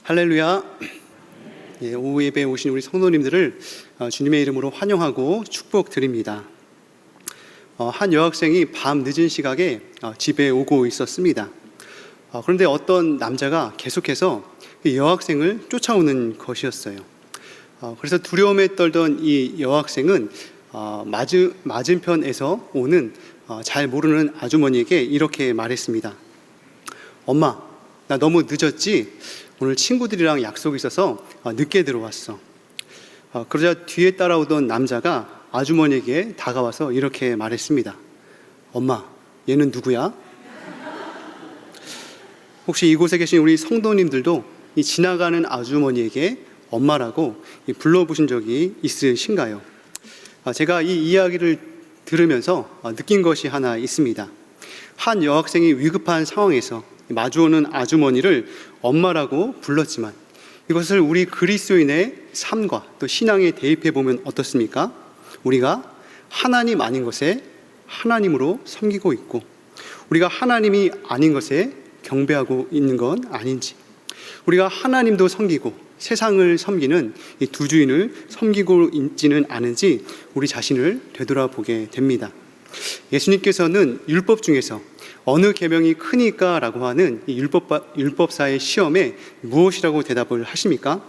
할렐루야. 오후 예배에 오신 우리 성도님들을 주님의 이름으로 환영하고 축복드립니다. 한 여학생이 밤 늦은 시각에 집에 오고 있었습니다. 그런데 어떤 남자가 계속해서 이 여학생을 쫓아오는 것이었어요. 그래서 두려움에 떨던 이 여학생은 맞은편에서 오는 잘 모르는 아주머니에게 이렇게 말했습니다. 엄마, 나 너무 늦었지? 오늘 친구들이랑 약속이 있어서 늦게 들어왔어. 그러자 뒤에 따라오던 남자가 아주머니에게 다가와서 이렇게 말했습니다. 엄마, 얘는 누구야? 혹시 이곳에 계신 우리 성도님들도 이 지나가는 아주머니에게 엄마라고 불러보신 적이 있으신가요? 제가 이 이야기를 들으면서 느낀 것이 하나 있습니다. 한 여학생이 위급한 상황에서 마주오는 아주머니를 엄마라고 불렀지만 이것을 우리 그리스도인의 삶과 또 신앙에 대입해 보면 어떻습니까? 우리가 하나님 아닌 것에 하나님으로 섬기고 있고 우리가 하나님이 아닌 것에 경배하고 있는 건 아닌지, 우리가 하나님도 섬기고 세상을 섬기는 이 두 주인을 섬기고 있지는 않은지 우리 자신을 되돌아보게 됩니다. 예수님께서는 율법 중에서 어느 계명이 크니까 라고 하는 이 율법사의 시험에 무엇이라고 대답을 하십니까?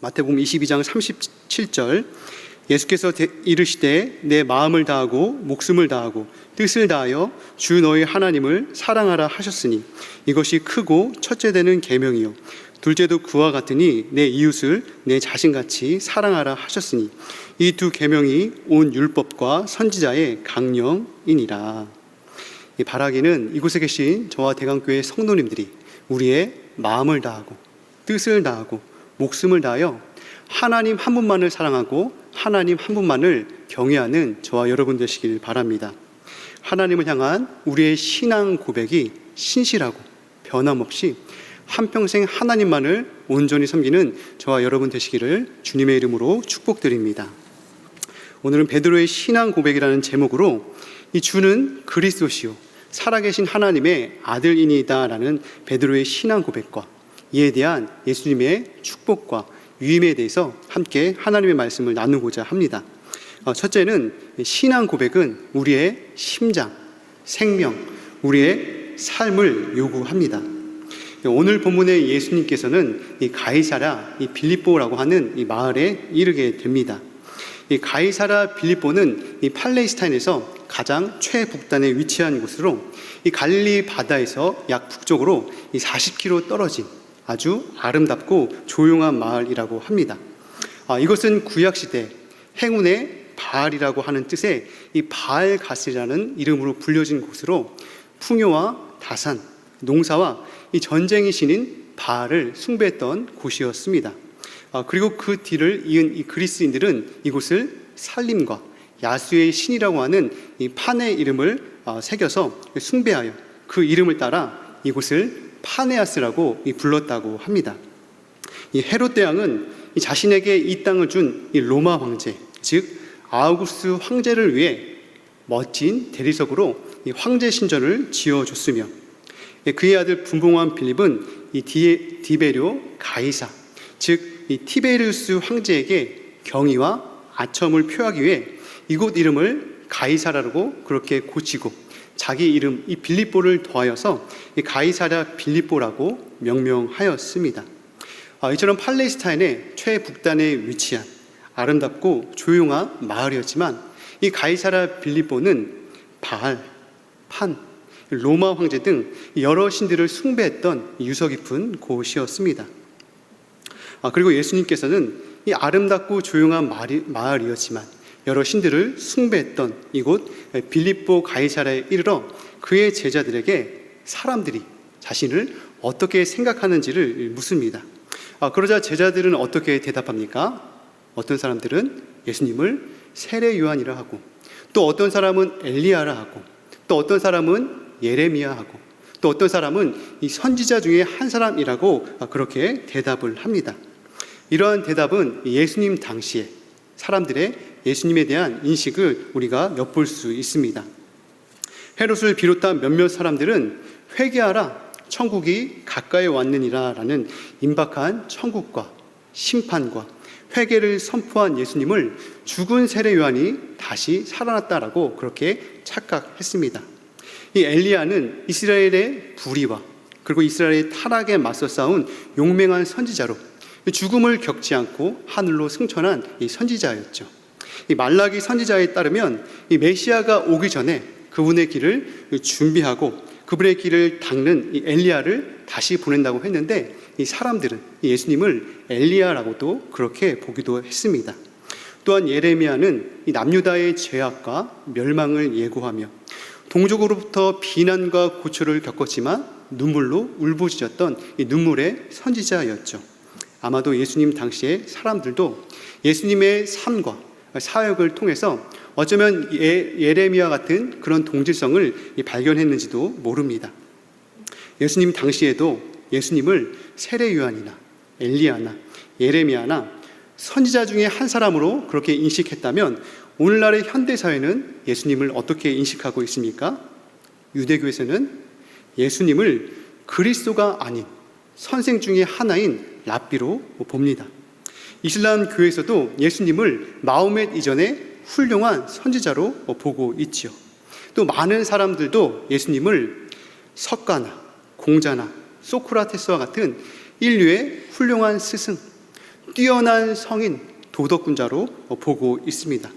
마태복음 22장 37절, 예수께서 이르시되 내 마음을 다하고 목숨을 다하고 뜻을 다하여 주 너희 하나님을 사랑하라 하셨으니 이것이 크고 첫째 되는 계명이요 둘째도 그와 같으니 내 이웃을 내 자신같이 사랑하라 하셨으니 이 두 계명이 온 율법과 선지자의 강령이니라. 이 바라기는 이곳에 계신 저와 대강교회 성도님들이 우리의 마음을 다하고 뜻을 다하고 목숨을 다하여 하나님 한 분만을 사랑하고 하나님 한 분만을 경외하는 저와 여러분 되시길 바랍니다. 하나님을 향한 우리의 신앙 고백이 신실하고 변함없이 한평생 하나님만을 온전히 섬기는 저와 여러분 되시기를 주님의 이름으로 축복드립니다. 오늘은 베드로의 신앙 고백이라는 제목으로 이 주는 그리스도시요 살아계신 하나님의 아들이니이다 라는 베드로의 신앙 고백과 이에 대한 예수님의 축복과 유임에 대해서 함께 하나님의 말씀을 나누고자 합니다. 첫째는 신앙 고백은 우리의 심장, 생명, 우리의 삶을 요구합니다. 오늘 본문의 예수님께서는 이 가이사랴 이 빌립보라고 하는 이 마을에 이르게 됩니다. 이 가이사랴 빌립보는 이 팔레스타인에서 가장 최북단에 위치한 곳으로 이 갈릴리 바다에서 약 북쪽으로 이 40km 떨어진 아주 아름답고 조용한 마을이라고 합니다. 이것은 구약시대 행운의 바알이라고 하는 뜻의 이 바알가스라는 이름으로 불려진 곳으로 풍요와 다산, 농사와 이 전쟁의 신인 바알을 숭배했던 곳이었습니다. 그리고 그 뒤를 이은 이 그리스인들은 이곳을 살림과 야수의 신이라고 하는 이 판의 이름을 새겨서 숭배하여 그 이름을 따라 이곳을 파네아스라고 불렀다고 합니다. 이 헤롯 대왕은 자신에게 이 땅을 준 이 로마 황제, 즉 아우구스투스 황제를 위해 멋진 대리석으로 이 황제 신전을 지어줬으며 그의 아들 분봉왕 빌립은 이 디베료 가이사, 즉 이 티베리우스 황제에게 경의와 아첨을 표하기 위해 이곳 이름을 가이사라고 그렇게 고치고 자기 이름 이 빌립보를 더하여서 이 가이사랴 빌립보라고 명명하였습니다. 이처럼 팔레스타인의 최북단에 위치한 아름답고 조용한 마을이었지만 이 가이사랴 빌립보는 바알, 판, 로마 황제 등 여러 신들을 숭배했던 유서 깊은 곳이었습니다. 그리고 예수님께서는 이 아름답고 조용한 마을이었지만 여러 신들을 숭배했던 이곳 빌립보 가이사랴에 이르러 그의 제자들에게 사람들이 자신을 어떻게 생각하는지를 묻습니다. 그러자 제자들은 어떻게 대답합니까? 어떤 사람들은 예수님을 세례 요한이라 하고, 또 어떤 사람은 엘리야라 하고, 또 어떤 사람은 예레미야 하고, 또 어떤 사람은 이 선지자 중에 한 사람이라고 그렇게 대답을 합니다. 이러한 대답은 예수님 당시에 사람들의 예수님에 대한 인식을 우리가 엿볼 수 있습니다. 헤롯을 비롯한 몇몇 사람들은 회개하라, 천국이 가까이 왔느니라라는 임박한 천국과 심판과 회개를 선포한 예수님을 죽은 세례 요한이 다시 살아났다라고 그렇게 착각했습니다. 이 엘리야는 이스라엘의 불의와 그리고 이스라엘의 타락에 맞서 싸운 용맹한 선지자로 죽음을 겪지 않고 하늘로 승천한 이 선지자였죠. 이 말라기 선지자에 따르면 이 메시아가 오기 전에 그분의 길을 준비하고 그분의 길을 닦는 이 엘리야를 다시 보낸다고 했는데 이 사람들은 예수님을 엘리야라고도 그렇게 보기도 했습니다. 또한 예레미야는 이 남유다의 죄악과 멸망을 예고하며 동족으로부터 비난과 고초를 겪었지만 눈물로 울부짖었던 이 눈물의 선지자였죠. 아마도 예수님 당시의 사람들도 예수님의 삶과 사역을 통해서 어쩌면 예레미야 같은 그런 동질성을 발견했는지도 모릅니다. 예수님 당시에도 예수님을 세례 요한이나 엘리야나 예레미야나 선지자 중에 한 사람으로 그렇게 인식했다면 오늘날의 현대사회는 예수님을 어떻게 인식하고 있습니까? 유대교에서는 예수님을 그리스도가 아닌 선생 중에 하나인 랍비로 봅니다. 이슬람 교회에서도 예수님을 마호멧 이전에 훌륭한 선지자로 보고 있지요. 또 많은 사람들도 예수님을 석가나 공자나 소크라테스와 같은 인류의 훌륭한 스승, 뛰어난 성인, 도덕군자로 보고 있습니다.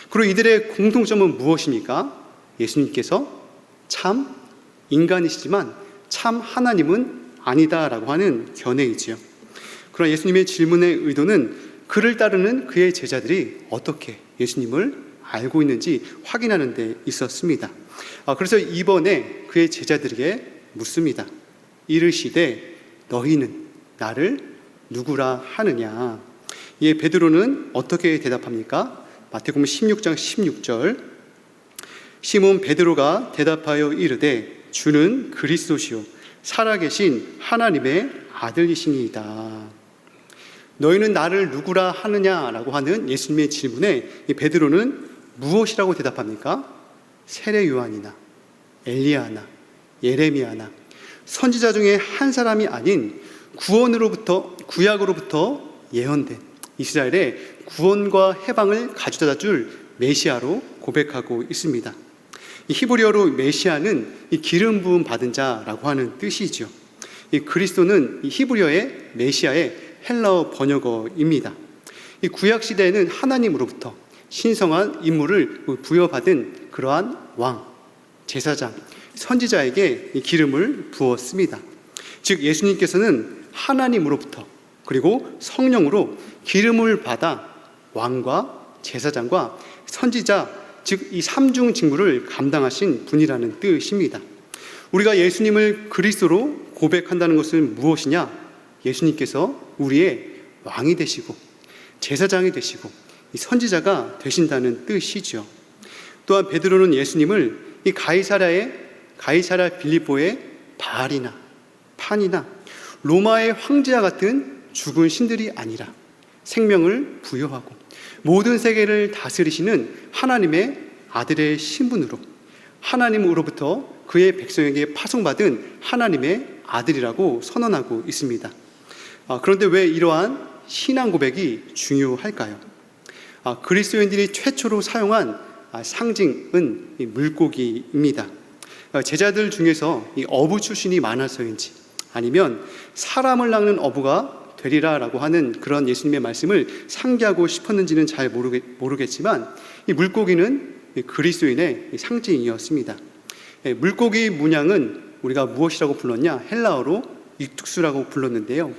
그리고 이들의 공통점은 무엇입니까? 예수님께서 참 인간이시지만 참 하나님은 아니다라고 하는 견해이지요. 그러나 예수님의 질문의 의도는 그를 따르는 그의 제자들이 어떻게 예수님을 알고 있는지 확인하는 데 있었습니다. 그래서 이번에 그의 제자들에게 묻습니다. 이르시되 너희는 나를 누구라 하느냐? 이에 베드로는 어떻게 대답합니까? 마태복음 16장 16절 시몬 베드로가 대답하여 이르되 주는 그리스도시요 살아계신 하나님의 아들이시니이다. 너희는 나를 누구라 하느냐라고 하는 예수님의 질문에 베드로는 무엇이라고 대답합니까? 세례 요한이나 엘리야나 예레미야나 선지자 중에 한 사람이 아닌 구약으로부터 예언된 이스라엘의 구원과 해방을 가져다 줄 메시아로 고백하고 있습니다. 이 히브리어로 메시아는 이 기름 부음 받은 자라고 하는 뜻이죠. 이 그리스도는 이 히브리어의 메시아의 헬라어 번역어입니다. 이 구약 시대에는 하나님으로부터 신성한 임무를 부여받은 그러한 왕, 제사장, 선지자에게 이 기름을 부었습니다. 즉 예수님께서는 하나님으로부터 그리고 성령으로 기름을 받아 왕과 제사장과 선지자, 즉 이 삼중 직무를 감당하신 분이라는 뜻입니다. 우리가 예수님을 그리스도로 고백한다는 것은 무엇이냐? 예수님께서 우리의 왕이 되시고 제사장이 되시고 이 선지자가 되신다는 뜻이죠. 또한 베드로는 예수님을 이 가이사랴 빌립보의 바알이나 판이나 로마의 황제와 같은 죽은 신들이 아니라 생명을 부여하고 모든 세계를 다스리시는 하나님의 아들의 신분으로 하나님으로부터 그의 백성에게 파송받은 하나님의 아들이라고 선언하고 있습니다. 그런데 왜 이러한 신앙 고백이 중요할까요? 그리스도인들이 최초로 사용한 상징은 물고기입니다. 제자들 중에서 이 어부 출신이 많아서인지 아니면 사람을 낚는 어부가 되리라라고 하는 그런 예수님의 말씀을 상기하고 싶었는지는 잘 모르겠지만 이 물고기는 그리스도인의 상징이었습니다. 물고기 문양은 우리가 무엇이라고 불렀냐? 헬라어로 익툭스라고 불렀는데요.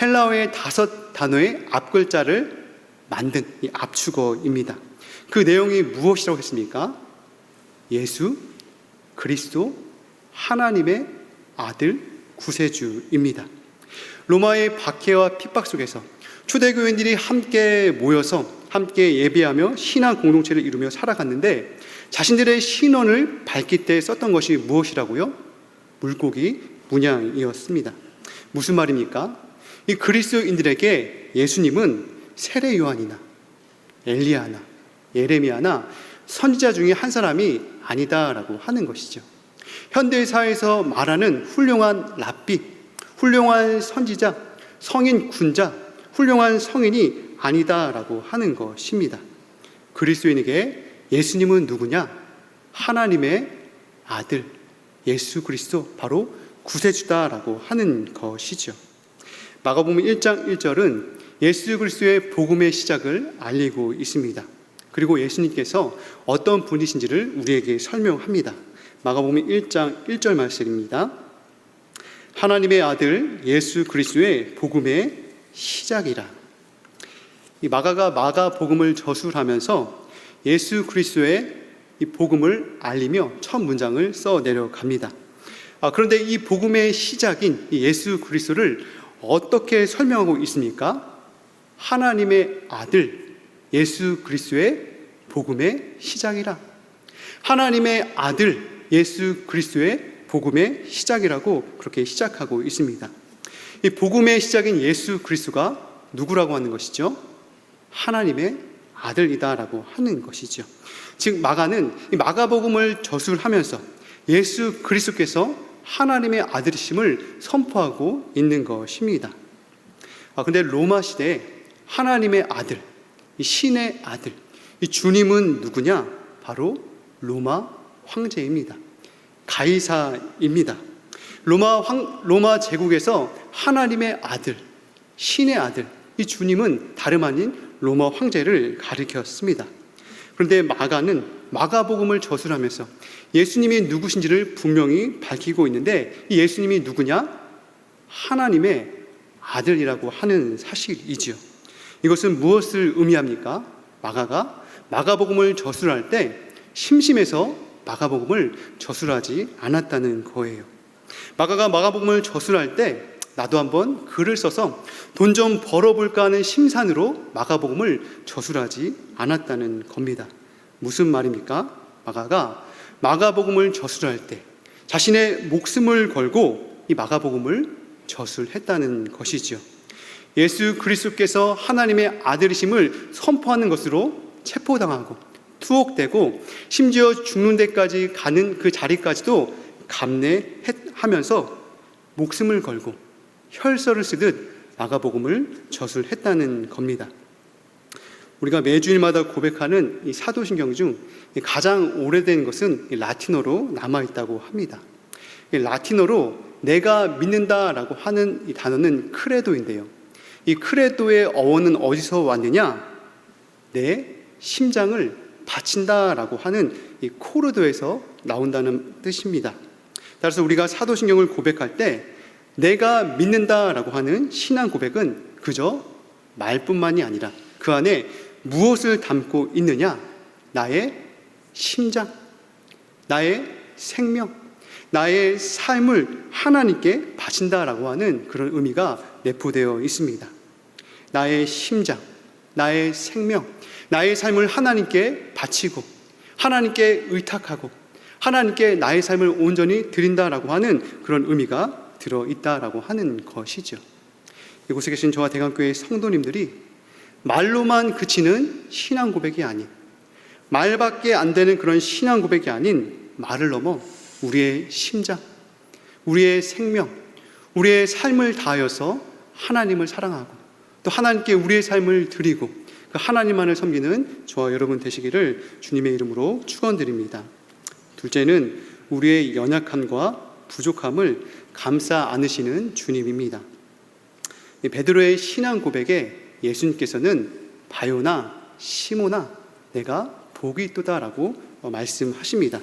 헬라어의 5단어의 앞글자를 만든 이 압축어입니다. 그 내용이 무엇이라고 했습니까? 예수, 그리스도, 하나님의 아들, 구세주입니다. 로마의 박해와 핍박 속에서 초대교인들이 함께 모여서 함께 예배하며 신앙 공동체를 이루며 살아갔는데 자신들의 신원을 밝힐 때 썼던 것이 무엇이라고요? 물고기 문양이었습니다. 무슨 말입니까? 이 그리스도인들에게 예수님은 세례 요한이나 엘리야나 예레미야나 선지자 중에 한 사람이 아니다라고 하는 것이죠. 현대사에서 말하는 훌륭한 랍비, 훌륭한 선지자, 성인 군자, 훌륭한 성인이 아니다라고 하는 것입니다. 그리스도인에게 예수님은 누구냐? 하나님의 아들 예수 그리스도, 바로 구세주다라고 하는 것이죠. 마가복음 1장 1절은 예수 그리스도의 복음의 시작을 알리고 있습니다. 그리고 예수님께서 어떤 분이신지를 우리에게 설명합니다. 마가복음 1장 1절 말씀입니다. 하나님의 아들 예수 그리스도의 복음의 시작이라. 이 마가가 마가복음을 저술하면서 예수 그리스도의 이 복음을 알리며 첫 문장을 써 내려갑니다. 그런데 이 복음의 시작인 이 예수 그리스도를 어떻게 설명하고 있습니까? 하나님의 아들 예수 그리스도의 복음의 시작이라. 하나님의 아들 예수 그리스도의 복음의 시작이라고 그렇게 시작하고 있습니다. 이 복음의 시작인 예수 그리스도가 누구라고 하는 것이죠? 하나님의 아들이다라고 하는 것이죠. 즉 마가는 이 마가복음을 저술하면서 예수 그리스도께서 하나님의 아들이심을 선포하고 있는 것입니다. 그런데 로마 시대에 하나님의 아들, 이 신의 아들, 이 주님은 누구냐? 바로 로마 황제입니다. 가이사입니다. 로마 제국에서 하나님의 아들, 신의 아들, 이 주님은 다름 아닌 로마 황제를 가리켰습니다. 그런데 마가는 마가복음을 저술하면서 예수님이 누구신지를 분명히 밝히고 있는데 이 예수님이 누구냐? 하나님의 아들이라고 하는 사실이지요. 이것은 무엇을 의미합니까? 마가가 마가복음을 저술할 때 심심해서 마가복음을 저술하지 않았다는 거예요. 마가가 마가복음을 저술할 때 나도 한번 글을 써서 돈 좀 벌어볼까 하는 심산으로 마가복음을 저술하지 않았다는 겁니다. 무슨 말입니까? 마가가 마가복음을 저술할 때 자신의 목숨을 걸고 이 마가복음을 저술했다는 것이지요. 예수 그리스도께서 하나님의 아들이심을 선포하는 것으로 체포당하고 투옥되고 심지어 죽는 데까지 가는 그 자리까지도 감내하면서 목숨을 걸고 혈서를 쓰듯 마가복음을 저술했다는 겁니다. 우리가 매주일마다 고백하는 이 사도신경 중 가장 오래된 것은 라틴어로 남아있다고 합니다. 라틴어로 내가 믿는다라고 하는 이 단어는 크레도인데요. 이 크레도의 어원은 어디서 왔느냐? 내 심장을 바친다라고 하는 이 코르도에서 나온다는 뜻입니다. 따라서 우리가 사도신경을 고백할 때 내가 믿는다라고 하는 신앙 고백은 그저 말뿐만이 아니라 그 안에 무엇을 담고 있느냐? 나의 심장, 나의 생명, 나의 삶을 하나님께 바친다라고 하는 그런 의미가 내포되어 있습니다. 나의 심장, 나의 생명, 나의 삶을 하나님께 바치고 하나님께 의탁하고 하나님께 나의 삶을 온전히 드린다라고 하는 그런 의미가 들어있다라고 하는 것이죠. 이곳에 계신 저와 대강교회 성도님들이 말로만 그치는 신앙 고백이 아닌, 말밖에 안 되는 그런 신앙 고백이 아닌 말을 넘어 우리의 심장, 우리의 생명, 우리의 삶을 다하여서 하나님을 사랑하고 또 하나님께 우리의 삶을 드리고 그 하나님만을 섬기는 저와 여러분 되시기를 주님의 이름으로 축원드립니다. 둘째는 우리의 연약함과 부족함을 감싸 안으시는 주님입니다. 베드로의 신앙 고백에 예수님께서는 바요나 시모나 내가 복이 있도다라고 말씀하십니다.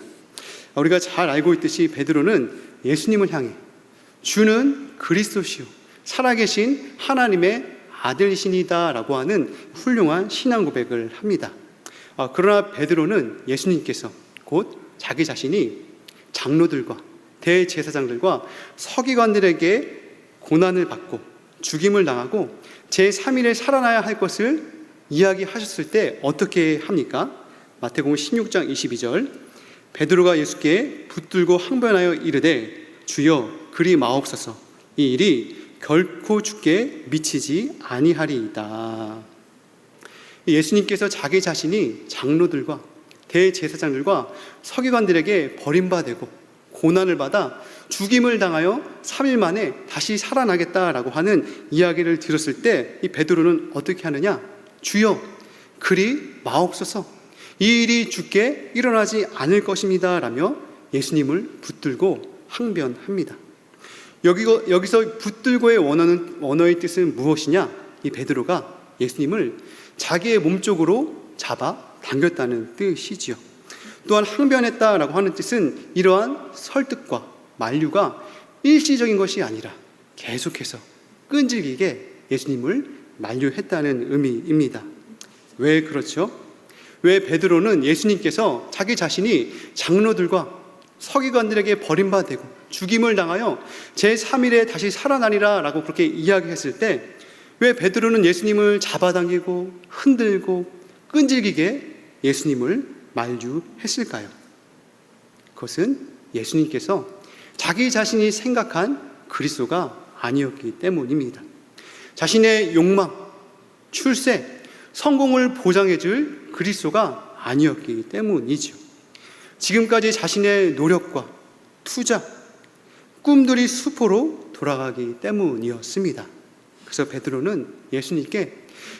우리가 잘 알고 있듯이 베드로는 예수님을 향해 주는 그리스도시요 살아계신 하나님의 아들이시니다라고 하는 훌륭한 신앙 고백을 합니다. 그러나 베드로는 예수님께서 곧 자기 자신이 장로들과 대제사장들과 서기관들에게 고난을 받고 죽임을 당하고 제3일에 살아나야 할 것을 이야기하셨을 때 어떻게 합니까? 마태복음 16장 22절 베드로가 예수께 붙들고 항변하여 이르되 주여 그리 마옵소서 이 일이 결코 주께 미치지 아니하리이다. 예수님께서 자기 자신이 장로들과 대제사장들과 서기관들에게 버림받고 고난을 받아 죽임을 당하여 3일 만에 다시 살아나겠다라고 하는 이야기를 들었을 때 이 베드로는 어떻게 하느냐? 주여, 그리 마옵소서. 이 일이 주께 일어나지 않을 것입니다 라며 예수님을 붙들고 항변합니다. 여기서 붙들고의 원어의 뜻은 무엇이냐? 이 베드로가 예수님을 자기의 몸쪽으로 잡아 당겼다는 뜻이지요. 또한 항변했다라고 하는 뜻은 이러한 설득과 만류가 일시적인 것이 아니라 계속해서 끈질기게 예수님을 만류했다는 의미입니다. 왜 그렇죠? 왜 베드로는 예수님께서 자기 자신이 장로들과 서기관들에게 버림받고 죽임을 당하여 제3일에 다시 살아나리라 라고 그렇게 이야기했을 때 왜 베드로는 예수님을 잡아당기고 흔들고 끈질기게 예수님을 만류했을까요? 그것은 예수님께서 자기 자신이 생각한 그리스도가 아니었기 때문입니다. 자신의 욕망, 출세, 성공을 보장해줄 그리스도가 아니었기 때문이죠. 지금까지 자신의 노력과 투자, 꿈들이 수포로 돌아가기 때문이었습니다. 그래서 베드로는 예수님께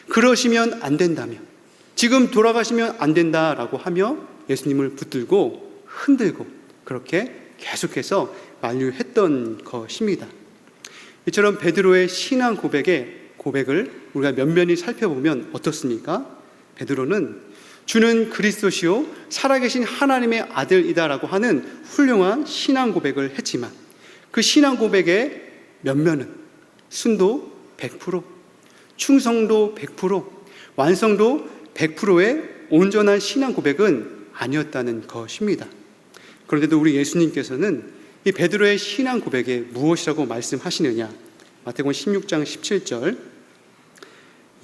그러시면 안 된다며, 지금 돌아가시면 안 된다라고 하며 예수님을 붙들고 흔들고 그렇게 계속해서 만류했던 것입니다. 이처럼 베드로의 신앙 고백을 우리가 면면히 살펴보면 어떻습니까? 베드로는 주는 그리스도시요 살아계신 하나님의 아들이다라고 하는 훌륭한 신앙 고백을 했지만 그 신앙 고백의 면면은 순도 100%, 충성도 100%, 완성도 100%의 온전한 신앙 고백은 아니었다는 것입니다. 그런데도 우리 예수님께서는 이 베드로의 신앙 고백에 무엇이라고 말씀하시느냐? 마태복음 16장 17절,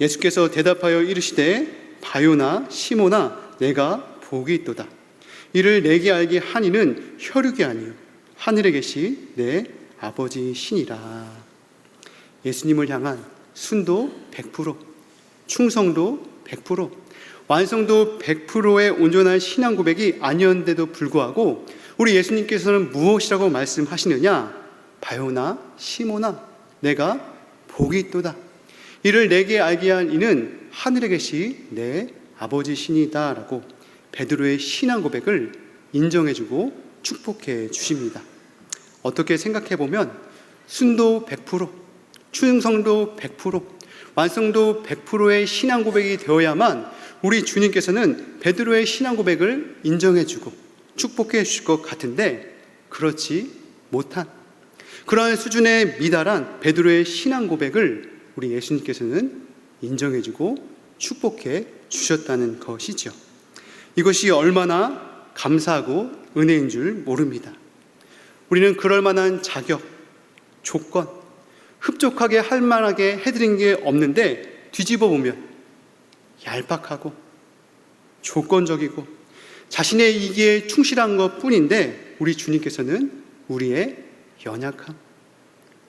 예수께서 대답하여 이르시되 바요나 시모나 내가 복이 있도다. 이를 내게 알게 하니는 혈육이 아니요 하늘에 계시 내 아버지시니라. 예수님을 향한 순도 100%, 충성도 100%, 완성도 100%의 온전한 신앙 고백이 아니었는데도 불구하고 우리 예수님께서는 무엇이라고 말씀하시느냐? 바요나 시모나 내가 복이 있도다. 이를 내게 알게 한 이는 하늘에 계시 내 아버지시니다 라고 베드로의 신앙 고백을 인정해주고 축복해 주십니다. 어떻게 생각해보면 순도 100%, 충성도 100%, 완성도 100%의 신앙 고백이 되어야만 우리 주님께서는 베드로의 신앙 고백을 인정해주고 축복해 주실 것 같은데 그렇지 못한 그러한 수준에 미달한 베드로의 신앙 고백을 우리 예수님께서는 인정해주고 축복해 주셨다는 것이죠. 이것이 얼마나 감사하고 은혜인 줄 모릅니다. 우리는 그럴 만한 자격, 조건, 흡족하게 할 만하게 해드린 게 없는데 뒤집어 보면 얄팍하고 조건적이고 자신의 이기에 충실한 것 뿐인데 우리 주님께서는 우리의 연약함,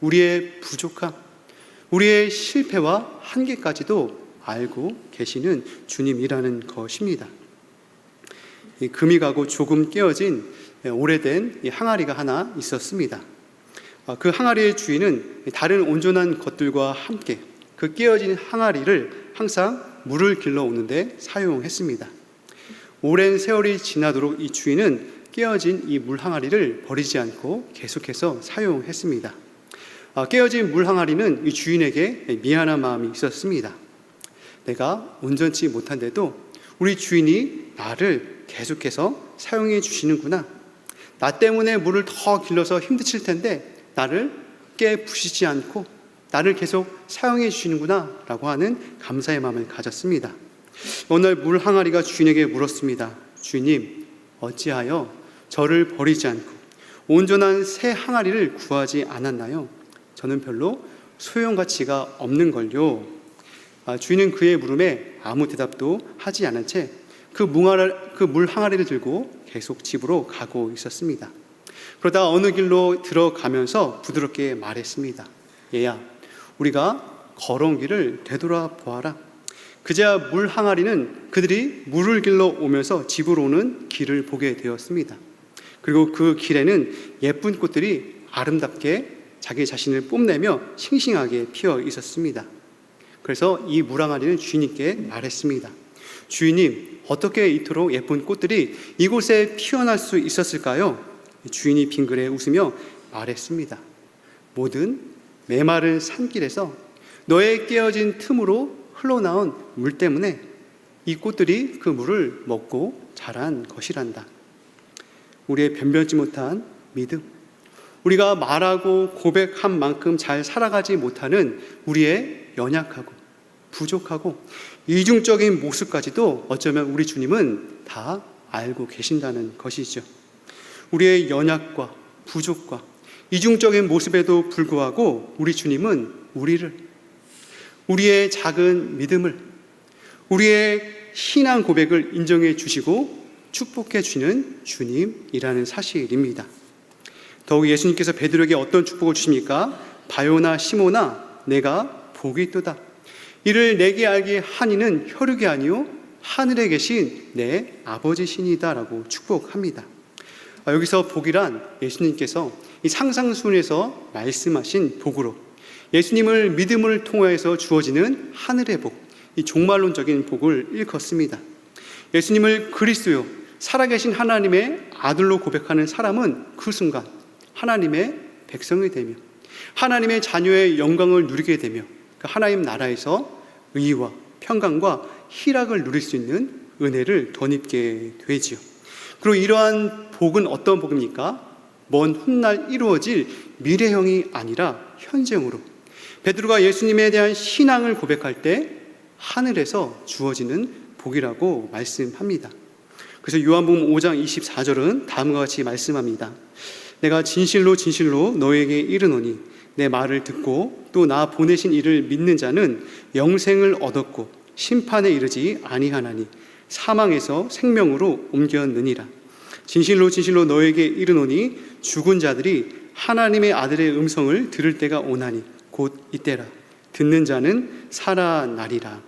우리의 부족함, 우리의 실패와 한계까지도 알고 계시는 주님이라는 것입니다. 이 금이 가고 조금 깨어진 오래된 항아리가 하나 있었습니다. 그 항아리의 주인은 다른 온전한 것들과 함께 그 깨어진 항아리를 항상 물을 길러 오는데 사용했습니다. 오랜 세월이 지나도록 이 주인은 깨어진 이 물 항아리를 버리지 않고 계속해서 사용했습니다. 깨어진 물 항아리는 이 주인에게 미안한 마음이 있었습니다. 내가 온전치 못한데도 우리 주인이 나를 계속해서 사용해 주시는구나. 나 때문에 물을 더 길러서 힘드실 텐데 나를 깨부시지 않고 나를 계속 사용해 주시는구나 라고 하는 감사의 마음을 가졌습니다. 어느 날 물 항아리가 주인에게 물었습니다. 주인님, 어찌하여 저를 버리지 않고 온전한 새 항아리를 구하지 않았나요? 저는 별로 소용가치가 없는 걸요. 주인은 그의 물음에 아무 대답도 하지 않은 채 그 물 항아리를 들고 계속 집으로 가고 있었습니다. 그러다 어느 길로 들어가면서 부드럽게 말했습니다. 얘야, 우리가 걸어온 길을 되돌아보아라. 그제야 물 항아리는 그들이 물을 길러 오면서 집으로 오는 길을 보게 되었습니다. 그리고 그 길에는 예쁜 꽃들이 아름답게 자기 자신을 뽐내며 싱싱하게 피어 있었습니다. 그래서 이 무랑아리는 주인님께 말했습니다. 주인님, 어떻게 이토록 예쁜 꽃들이 이곳에 피어날 수 있었을까요? 주인이 빙그레 웃으며 말했습니다. 모든 메마른 산길에서 너의 깨어진 틈으로 흘러나온 물 때문에 이 꽃들이 그 물을 먹고 자란 것이란다. 우리의 변변치 못한 믿음, 우리가 말하고 고백한 만큼 잘 살아가지 못하는 우리의 연약하고 부족하고 이중적인 모습까지도 어쩌면 우리 주님은 다 알고 계신다는 것이죠. 우리의 연약과 부족과 이중적인 모습에도 불구하고 우리 주님은 우리의 작은 믿음을, 우리의 신앙 고백을 인정해 주시고 축복해 주시는 주님이라는 사실입니다. 더욱 예수님께서 베드로에게 어떤 축복을 주십니까? 바요나 시모나, 내가 복이 있도다. 이를 내게 알게 하니는 혈육이 아니요 하늘에 계신 내 아버지시니이다 라고 축복합니다. 여기서 복이란 예수님께서 이 상상순에서 말씀하신 복으로 예수님을 믿음을 통하여서 주어지는 하늘의 복, 이 종말론적인 복을 일컫습니다. 예수님을 그리스도요, 살아계신 하나님의 아들로 고백하는 사람은 그 순간 하나님의 백성이 되며 하나님의 자녀의 영광을 누리게 되며 하나님 나라에서 의와 평강과 희락을 누릴 수 있는 은혜를 덧입게 되지요. 그리고 이러한 복은 어떤 복입니까? 먼 훗날 이루어질 미래형이 아니라 현재형으로 베드로가 예수님에 대한 신앙을 고백할 때 하늘에서 주어지는 복이라고 말씀합니다. 그래서 요한복음 5장 24절은 다음과 같이 말씀합니다. 내가 진실로 진실로 너에게 이르노니 내 말을 듣고 또 나 보내신 이를 믿는 자는 영생을 얻었고 심판에 이르지 아니하나니 사망에서 생명으로 옮겼느니라. 진실로 진실로 너에게 이르노니 죽은 자들이 하나님의 아들의 음성을 들을 때가 오나니 곧 이때라. 듣는 자는 살아나리라.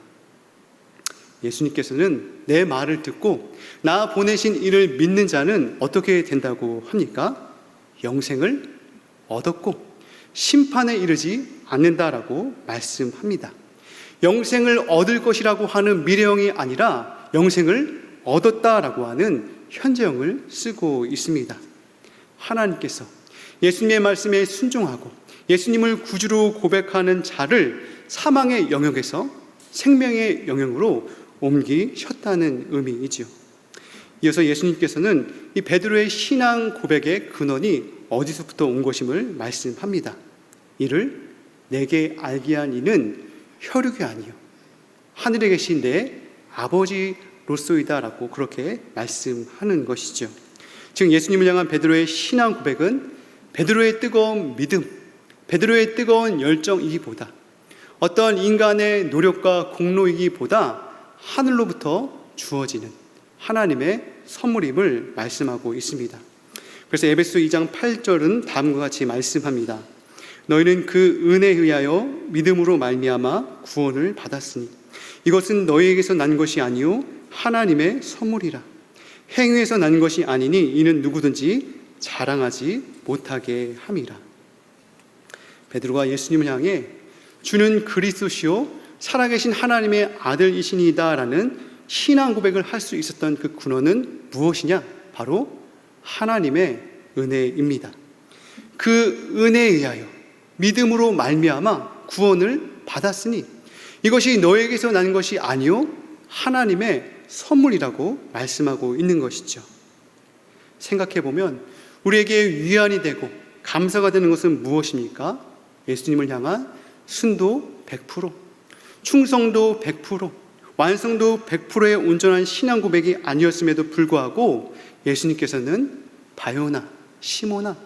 예수님께서는 내 말을 듣고 나 보내신 이를 믿는 자는 어떻게 된다고 합니까? 영생을 얻었고 심판에 이르지 않는다라고 말씀합니다. 영생을 얻을 것이라고 하는 미래형이 아니라 영생을 얻었다라고 하는 현재형을 쓰고 있습니다. 하나님께서 예수님의 말씀에 순종하고 예수님을 구주로 고백하는 자를 사망의 영역에서 생명의 영역으로 옮기셨다는 의미이지요. 이어서 예수님께서는 이 베드로의 신앙 고백의 근원이 어디서부터 온 것임을 말씀합니다. 이를 내게 알게 한 이는 혈육이 아니요 하늘에 계신 내 아버지로소이다 라고 그렇게 말씀하는 것이죠. 즉 예수님을 향한 베드로의 신앙 고백은 베드로의 뜨거운 믿음, 베드로의 뜨거운 열정이기보다 어떤 인간의 노력과 공로이기보다 하늘로부터 주어지는 하나님의 선물임을 말씀하고 있습니다. 그래서 에베소 2장 8절은 다음과 같이 말씀합니다. 너희는 그 은혜에 의하여 믿음으로 말미암아 구원을 받았으니 이것은 너희에게서 난 것이 아니요 하나님의 선물이라. 행위에서 난 것이 아니니 이는 누구든지 자랑하지 못하게 함이라. 베드로가 예수님을 향해 주는 그리스도시요 살아계신 하나님의 아들이시니다라는 신앙 고백을 할 수 있었던 그 근원은 무엇이냐? 바로 하나님의 은혜입니다. 그 은혜에 의하여 믿음으로 말미암아 구원을 받았으니 이것이 너에게서 난 것이 아니요 하나님의 선물이라고 말씀하고 있는 것이죠. 생각해 보면 우리에게 위안이 되고 감사가 되는 것은 무엇입니까? 예수님을 향한 순도 100%, 충성도 100%, 완성도 100%의 온전한 신앙 고백이 아니었음에도 불구하고 예수님께서는 바요나 시모나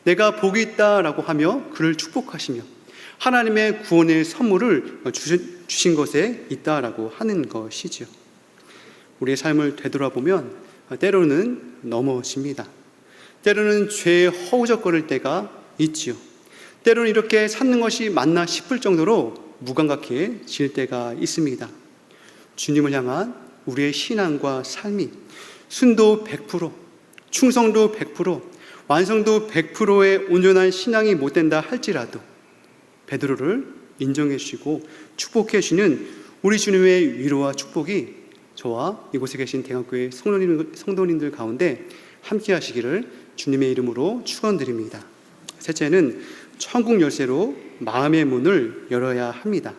내가 복이 있다라고 하며 그를 축복하시며 하나님의 구원의 선물을 주신 것에 있다라고 하는 것이죠. 우리의 삶을 되돌아보면 때로는 넘어집니다. 때로는 죄에 허우적거릴 때가 있지요. 때로는 이렇게 찾는 것이 맞나 싶을 정도로 무감각해질 때가 있습니다. 주님을 향한 우리의 신앙과 삶이 순도 100%, 충성도 100%, 완성도 100%의 온전한 신앙이 못 된다 할지라도 베드로를 인정해 주시고 축복해 주시는 우리 주님의 위로와 축복이 저와 이곳에 계신 대강교회 성도님들 가운데 함께 하시기를 주님의 이름으로 축원드립니다. 셋째는 천국 열쇠로 마음의 문을 열어야 합니다.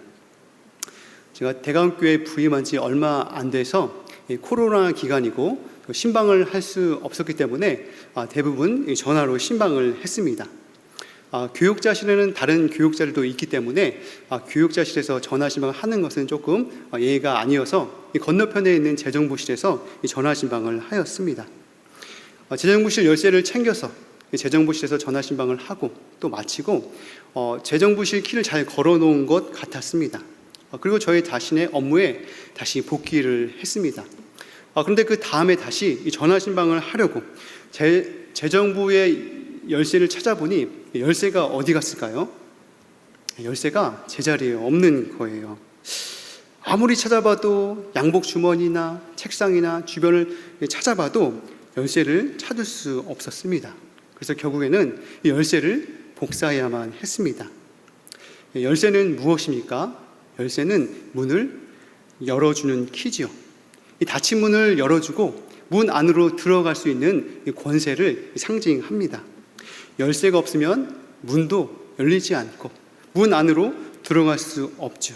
제가 대강교회 부임한 지 얼마 안 돼서 코로나 기간이고 신방을 할 수 없었기 때문에 대부분 전화로 신방을 했습니다. 교육자실에는 다른 교육자들도 있기 때문에 교육자실에서 전화 신방을 하는 것은 조금 예의가 아니어서 건너편에 있는 재정부실에서 전화 신방을 하였습니다. 재정부실 열쇠를 챙겨서 재정부실에서 전화 신방을 하고 또 마치고 재정부실 키를 잘 걸어놓은 것 같았습니다. 그리고 저희 자신의 업무에 다시 복귀를 했습니다. 그런데 그 다음에 다시 전화 신방을 하려고 재정부의 열쇠를 찾아보니 열쇠가 어디 갔을까요? 열쇠가 제자리에 없는 거예요. 아무리 찾아봐도 양복 주머니나 책상이나 주변을 찾아봐도 열쇠를 찾을 수 없었습니다. 그래서 결국에는 이 열쇠를 복사해야만 했습니다. 열쇠는 무엇입니까? 열쇠는 문을 열어주는 키지요. 이 닫힌 문을 열어주고 문 안으로 들어갈 수 있는 권세를 상징합니다. 열쇠가 없으면 문도 열리지 않고 문 안으로 들어갈 수 없죠.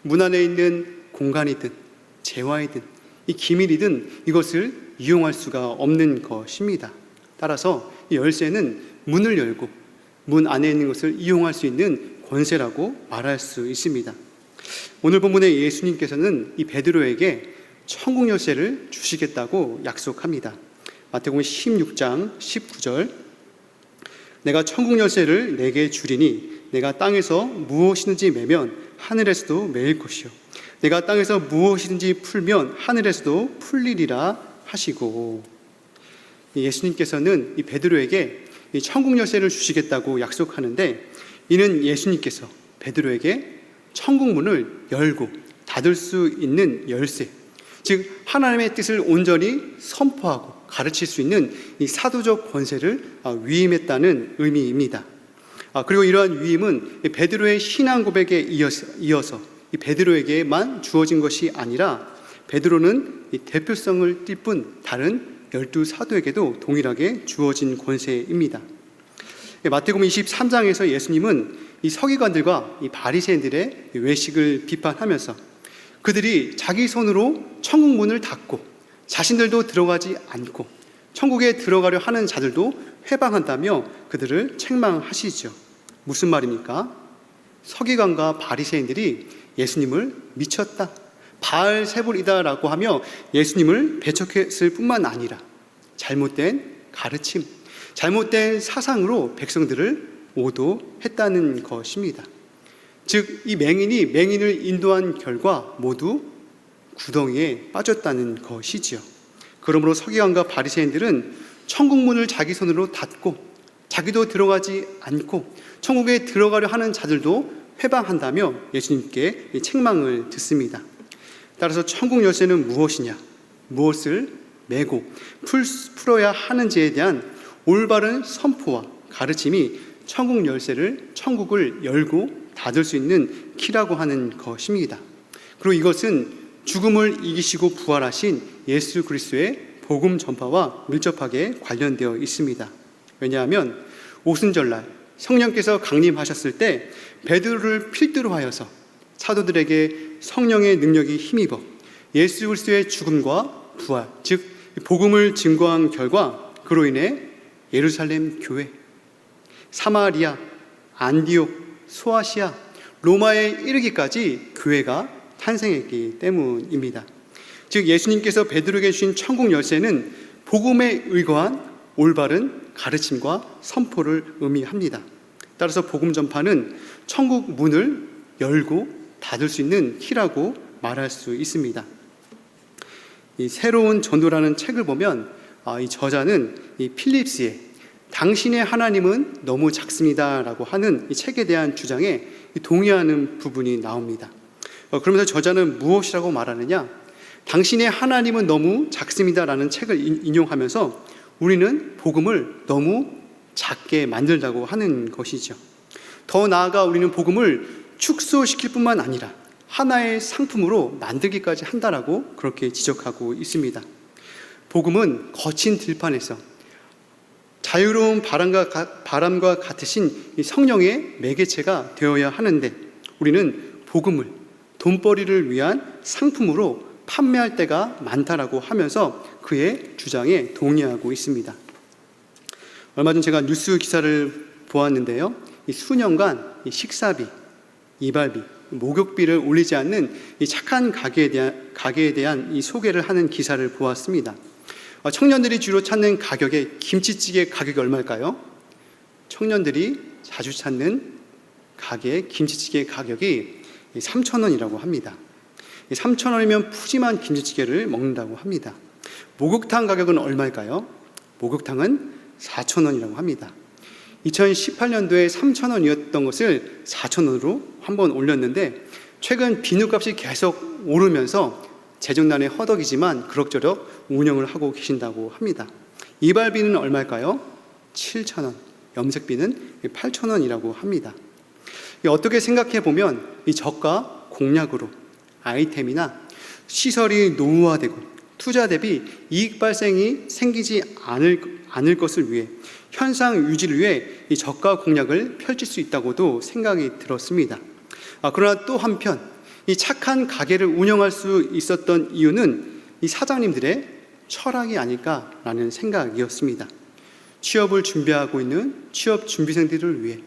문 안에 있는 공간이든 재화이든 이 기밀이든 이것을 이용할 수가 없는 것입니다. 따라서 이 열쇠는 문을 열고 문 안에 있는 것을 이용할 수 있는 권세라고 말할 수 있습니다. 오늘 본문에 예수님께서는 이 베드로에게 천국 열쇠를 주시겠다고 약속합니다. 마태복음 16장 19절, 내가 천국 열쇠를 내게 주리니 내가 땅에서 무엇이든지 매면 하늘에서도 매일 것이요 내가 땅에서 무엇이든지 풀면 하늘에서도 풀리리라 하시고, 예수님께서는 이 베드로에게 이 천국 열쇠를 주시겠다고 약속하는데, 이는 예수님께서 베드로에게 천국 문을 열고 닫을 수 있는 열쇠, 즉 하나님의 뜻을 온전히 선포하고 가르칠 수 있는 이 사도적 권세를 위임했다는 의미입니다. 그리고 이러한 위임은 베드로의 신앙 고백에 이어서 이 베드로에게만 주어진 것이 아니라 베드로는 이 대표성을 띌 뿐 다른 12사도에게도 동일하게 주어진 권세입니다. 마태복음 23장에서 예수님은 이 서기관들과 이 바리새인들의 외식을 비판하면서 그들이 자기 손으로 천국 문을 닫고 자신들도 들어가지 않고 천국에 들어가려 하는 자들도 회방한다며 그들을 책망하시죠. 무슨 말입니까? 서기관과 바리새인들이 예수님을 미쳤다, 바알세불이다라고 하며 예수님을 배척했을 뿐만 아니라 잘못된 가르침, 잘못된 사상으로 백성들을 오도했다는 것입니다. 즉 이 맹인이 맹인을 인도한 결과 모두 구덩이에 빠졌다는 것이지요. 그러므로 서기관과 바리새인들은 천국 문을 자기 손으로 닫고 자기도 들어가지 않고 천국에 들어가려 하는 자들도 회방한다며 예수님께 책망을 듣습니다. 따라서 천국 열쇠는 무엇이냐, 무엇을 메고 풀어야 하는지에 대한 올바른 선포와 가르침이 천국을 열고 닫을 수 있는 키라고 하는 것입니다. 그리고 이것은 죽음을 이기시고 부활하신 예수 그리스도의 복음 전파와 밀접하게 관련되어 있습니다. 왜냐하면 오순절날 성령께서 강림하셨을 때 베드로를 필두로 하여서 사도들에게 성령의 능력이 힘입어 예수 그리스도의 죽음과 부활, 즉 복음을 증거한 결과 그로 인해 예루살렘 교회, 사마리아, 안디옥, 소아시아, 로마에 이르기까지 교회가 탄생했기 때문입니다. 즉 예수님께서 베드로에게 주신 천국 열쇠는 복음에 의거한 올바른 가르침과 선포를 의미합니다. 따라서 복음 전파는 천국 문을 열고 닫을 수 있는 키라고 말할 수 있습니다. 이 새로운 전도라는 책을 보면 이 저자는 이 필립스의 당신의 하나님은 너무 작습니다라고 하는 이 책에 대한 주장에 동의하는 부분이 나옵니다. 그러면서 저자는 무엇이라고 말하느냐? 당신의 하나님은 너무 작습니다라는 책을 인용하면서 우리는 복음을 너무 작게 만들다고 하는 것이죠. 더 나아가 우리는 복음을 축소시킬 뿐만 아니라 하나의 상품으로 만들기까지 한다라고 그렇게 지적하고 있습니다. 복음은 거친 들판에서 자유로운 바람과 같으신 이 성령의 매개체가 되어야 하는데, 우리는 복음을 돈벌이를 위한 상품으로 판매할 때가 많다라고 하면서 그의 주장에 동의하고 있습니다. 얼마 전 제가 뉴스 기사를 보았는데요, 이 수년간 이 식사비, 이발비, 목욕비를 올리지 않는 이 착한 가게에 대한 이 소개를 하는 기사를 보았습니다. 청년들이 주로 찾는 가격의 김치찌개 가격이 얼마일까요? 청년들이 자주 찾는 가게의 김치찌개 가격이 3,000원이라고 합니다. 3,000원이면 푸짐한 김치찌개를 먹는다고 합니다. 목욕탕 가격은 얼마일까요? 목욕탕은 4,000원이라고 합니다. 2018년도에 3,000원이었던 것을 4,000원으로 한번 올렸는데, 최근 비누값이 계속 오르면서 재정난의 허덕이지만 그럭저럭 운영을 하고 계신다고 합니다. 이발비는 얼마일까요? 7,000원, 염색비는 8,000원이라고 합니다. 어떻게 생각해 보면 이 저가 공약으로 아이템이나 시설이 노후화되고 투자 대비 이익 발생이 생기지 않을 것을 위해, 현상 유지를 위해 이 저가 공약을 펼칠 수 있다고도 생각이 들었습니다. 그러나 또 한편 이 착한 가게를 운영할 수 있었던 이유는 이 사장님들의 철학이 아닐까라는 생각이었습니다. 취업을 준비하고 있는 취업 준비생들을 위해,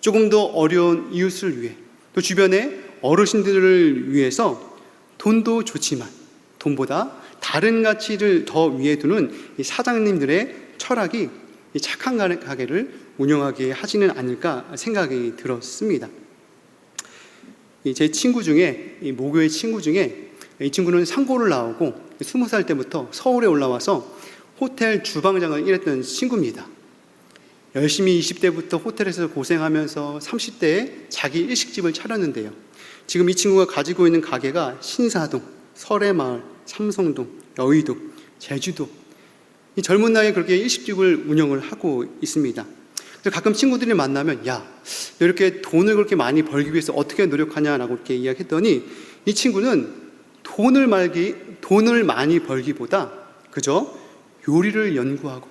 조금 더 어려운 이웃을 위해, 또 주변의 어르신들을 위해서 돈도 좋지만 돈보다 다른 가치를 더 위에 두는 이 사장님들의 철학이 이 착한 가게를 운영하게 하지는 않을까 생각이 들었습니다. 제 친구 중에, 모교의 친구 중에, 이 친구는 상고를 나오고 20살 때부터 서울에 올라와서 호텔 주방장을 일했던 친구입니다. 열심히 20대부터 호텔에서 고생하면서 30대에 자기 일식집을 차렸는데요, 지금 이 친구가 가지고 있는 가게가 신사동, 설해마을, 삼성동, 여의도, 제주도, 이 젊은 나이에 그렇게 일식집을 운영을 하고 있습니다. 그래서 가끔 친구들이 만나면, 야, 너 이렇게 돈을 그렇게 많이 벌기 위해서 어떻게 노력하냐라고 이렇게 이야기했더니, 이 친구는 돈을 많이 벌기보다 그저 요리를 연구하고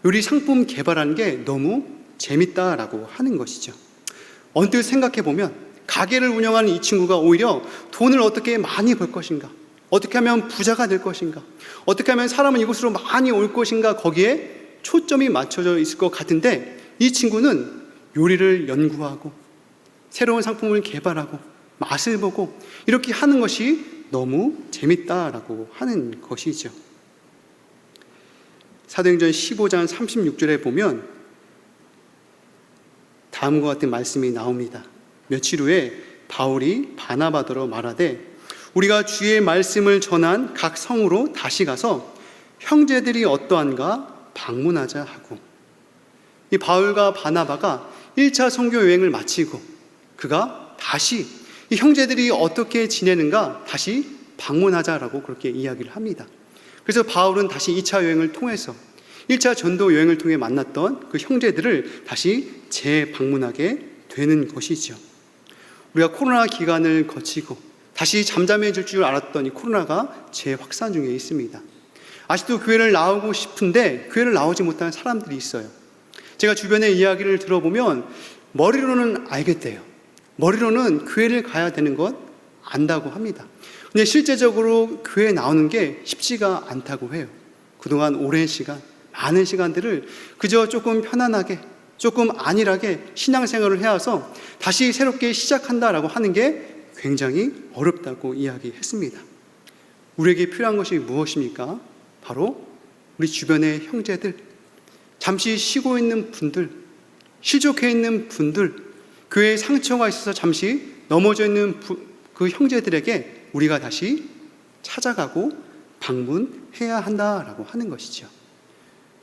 요리 상품 개발하는 게 너무 재밌다라고 하는 것이죠. 언뜻 생각해 보면 가게를 운영하는 이 친구가 오히려 돈을 어떻게 많이 벌 것인가, 어떻게 하면 부자가 될 것인가, 어떻게 하면 사람은 이곳으로 많이 올 것인가, 거기에 초점이 맞춰져 있을 것 같은데, 이 친구는 요리를 연구하고 새로운 상품을 개발하고 맛을 보고 이렇게 하는 것이 너무 재밌다라고 하는 것이죠. 사도행전 15장 36절에 보면 다음과 같은 말씀이 나옵니다. 며칠 후에 바울이 바나바더러 말하되, 우리가 주의 말씀을 전한 각 성으로 다시 가서 형제들이 어떠한가 방문하자 하고, 이 바울과 바나바가 1차 선교 여행을 마치고 그가 다시 이 형제들이 어떻게 지내는가 다시 방문하자라고 그렇게 이야기를 합니다. 그래서 바울은 다시 2차 여행을 통해서 1차 전도 여행을 통해 만났던 그 형제들을 다시 재방문하게 되는 것이죠. 우리가 코로나 기간을 거치고 다시 잠잠해질 줄 알았던 이 코로나가 재확산 중에 있습니다. 아직도 교회를 나오고 싶은데 교회를 나오지 못하는 사람들이 있어요. 제가 주변의 이야기를 들어보면 머리로는 알겠대요. 머리로는 교회를 가야 되는 것 안다고 합니다. 근데 실제적으로 교회에 나오는 게 쉽지가 않다고 해요. 그동안 오랜 시간, 많은 시간들을 그저 조금 편안하게, 조금 안일하게 신앙생활을 해와서 다시 새롭게 시작한다라고 하는 게 굉장히 어렵다고 이야기했습니다. 우리에게 필요한 것이 무엇입니까? 바로 우리 주변의 형제들, 잠시 쉬고 있는 분들, 실족해 있는 분들, 교회에 상처가 있어서 잠시 넘어져 있는 그 형제들에게 우리가 다시 찾아가고 방문해야 한다라고 하는 것이죠.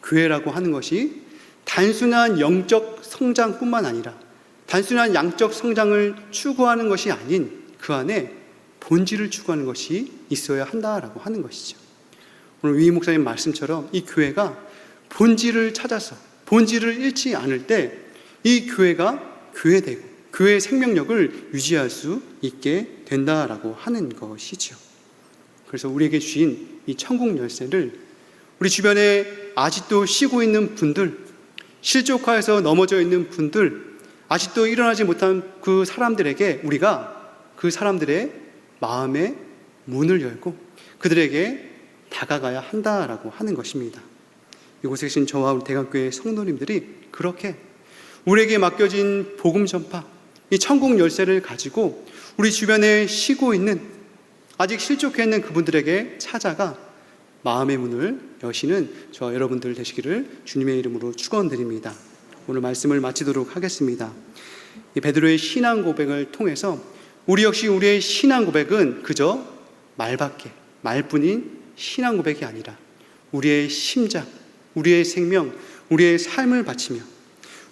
교회라고 하는 것이 단순한 영적 성장뿐만 아니라 단순한 양적 성장을 추구하는 것이 아닌 그 안에 본질을 추구하는 것이 있어야 한다라고 하는 것이죠. 오늘 위 목사님 말씀처럼 이 교회가 본질을 찾아서 본질을 잃지 않을 때 이 교회가 교회되고 교회의 생명력을 유지할 수 있게 된다라고 하는 것이죠. 그래서 우리에게 주신 이 천국 열쇠를 우리 주변에 아직도 쉬고 있는 분들, 실족하여서 넘어져 있는 분들, 아직도 일어나지 못한 그 사람들에게 우리가 그 사람들의 마음의 문을 열고 그들에게 다가가야 한다라고 하는 것입니다. 이곳에 계신 저와 우리 대강교회 성도님들이 그렇게 우리에게 맡겨진 복음 전파, 이 천국 열쇠를 가지고 우리 주변에 쉬고 있는, 아직 실족해 있는 그분들에게 찾아가 마음의 문을 여시는 저 여러분들 되시기를 주님의 이름으로 축원드립니다. 오늘 말씀을 마치도록 하겠습니다. 이 베드로의 신앙 고백을 통해서 우리 역시 우리의 신앙 고백은 그저 말뿐인 신앙 고백이 아니라 우리의 심장, 우리의 생명, 우리의 삶을 바치며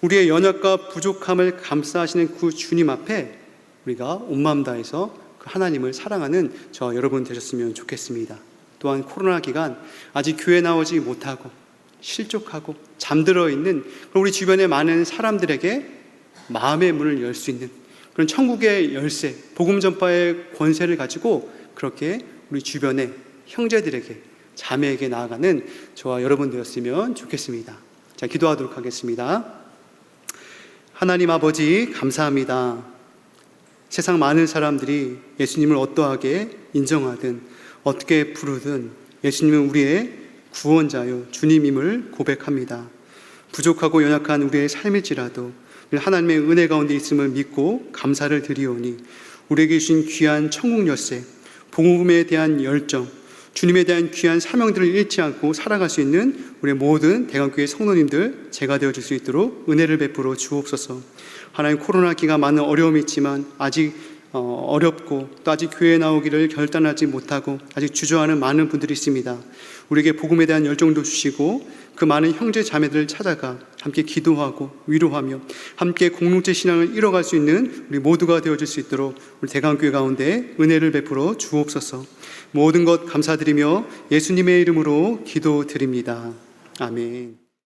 우리의 연약과 부족함을 감싸시는 그 주님 앞에 우리가 온 마음 다해서 그 하나님을 사랑하는 저 여러분 되셨으면 좋겠습니다. 또한 코로나 기간 아직 교회 나오지 못하고 실족하고 잠들어 있는 우리 주변의 많은 사람들에게 마음의 문을 열 수 있는 그런 천국의 열쇠, 복음 전파의 권세를 가지고 그렇게 우리 주변의 형제들에게, 자매에게 나아가는 저와 여러분 되었으면 좋겠습니다. 자, 기도하도록 하겠습니다. 하나님 아버지, 감사합니다. 세상 많은 사람들이 예수님을 어떠하게 인정하든 어떻게 부르든 예수님은 우리의 구원자요 주님임을 고백합니다. 부족하고 연약한 우리의 삶일지라도 하나님의 은혜 가운데 있음을 믿고 감사를 드리오니 우리에게 주신 귀한 천국 열쇠, 복음에 대한 열정, 주님에 대한 귀한 사명들을 잃지 않고 살아갈 수 있는 우리 모든 대강교회 성도님들 제가 되어줄 수 있도록 은혜를 베풀어 주옵소서. 하나님, 코로나 기간 많은 어려움이 있지만 아직 어렵고 또 아직 교회에 나오기를 결단하지 못하고 아직 주저하는 많은 분들이 있습니다. 우리에게 복음에 대한 열정도 주시고 그 많은 형제 자매들을 찾아가 함께 기도하고 위로하며 함께 공동체 신앙을 이뤄갈 수 있는 우리 모두가 되어줄 수 있도록 우리 대강교회 가운데 은혜를 베풀어 주옵소서. 모든 것 감사드리며 예수님의 이름으로 기도드립니다. 아멘.